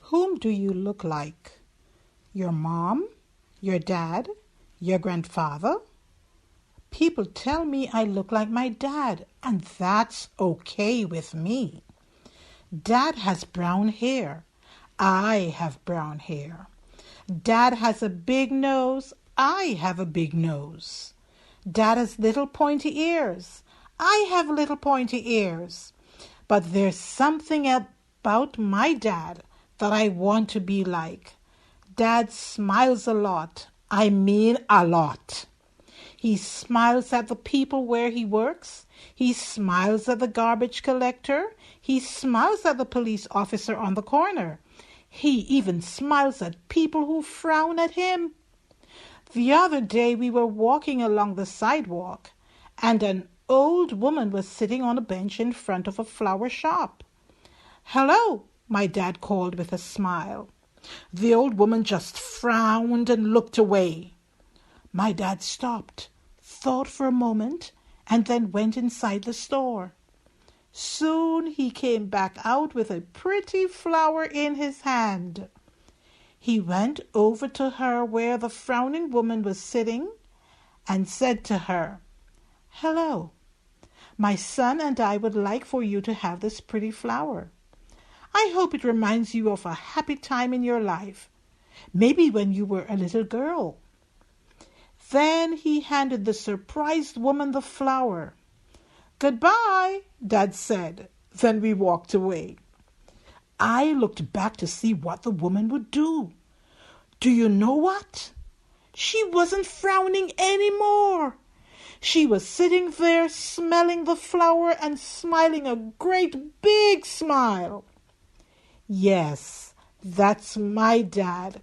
Whom do you look like? Your mom? Your dad? Your grandfather? People tell me I look like my dad, and that's okay with me. Dad has brown hair. I have brown hair. Dad has a big nose. I have a big nose. Dad has little pointy ears. I have little pointy ears. But there's something about my dad that I want to be like. Dad smiles a lot. I mean a lot. He smiles at the people where he works. He smiles at the garbage collector. He smiles at the police officer on the corner. He even smiles at people who frown at him. The other day we were walking along the sidewalk, and an old woman was sitting on a bench in front of a flower shop. "Hello," my dad called with a smile. The old woman just frowned and looked away. My dad stopped, thought for a moment, and then went inside the store. Soon he came back out with a pretty flower in his hand. He went over to her where the frowning woman was sitting and said to her, "Hello, my son and I would like for you to have this pretty flower. I hope it reminds you of a happy time in your life, maybe when you were a little girl." Then he handed the surprised woman the flower. "Goodbye," Dad said. Then we walked away. I looked back to see what the woman would do. Do you know what? She wasn't frowning anymore. She was sitting there smelling the flower and smiling a great big smile. Yes, that's my dad.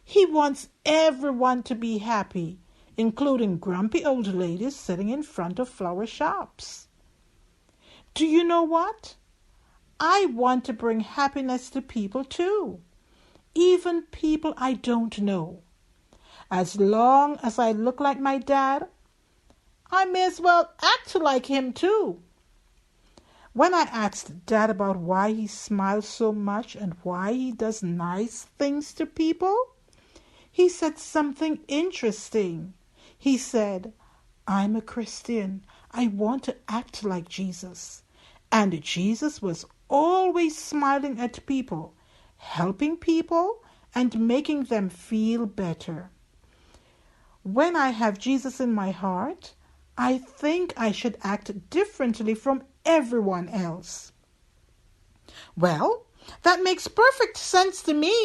He wants everyone to be happy, including grumpy old ladies sitting in front of flower shops. Do you know what? I want to bring happiness to people too, even people I don't know. As long as I look like my dad, I may as well act like him too. When I asked Dad about why he smiles so much and why he does nice things to people, he said something interesting. He said, "I'm a Christian. I want to act like Jesus." And Jesus was always smiling at people, helping people, and making them feel better. When I have Jesus in my heart, I think I should act differently from everyone else. Well, that makes perfect sense to me.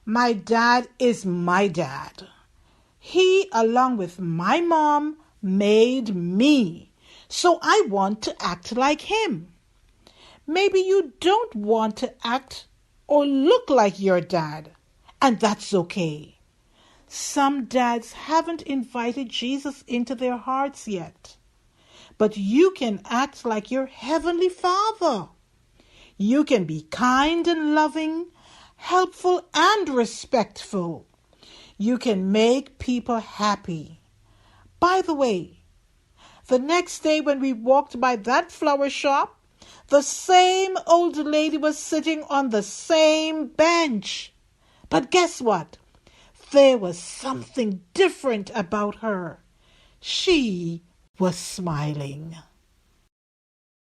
My dad is my dad. He, along with my mom, made me. So I want to act like him. Maybe you don't want to act or look like your dad, and that's okay. Some dads haven't invited Jesus into their hearts yet. But you can act like your Heavenly Father. You can be kind and loving, helpful and respectful. You can make people happy. By the way, the next day when we walked by that flower shop, the same old lady was sitting on the same bench. But guess what? There was something different about her. She was smiling.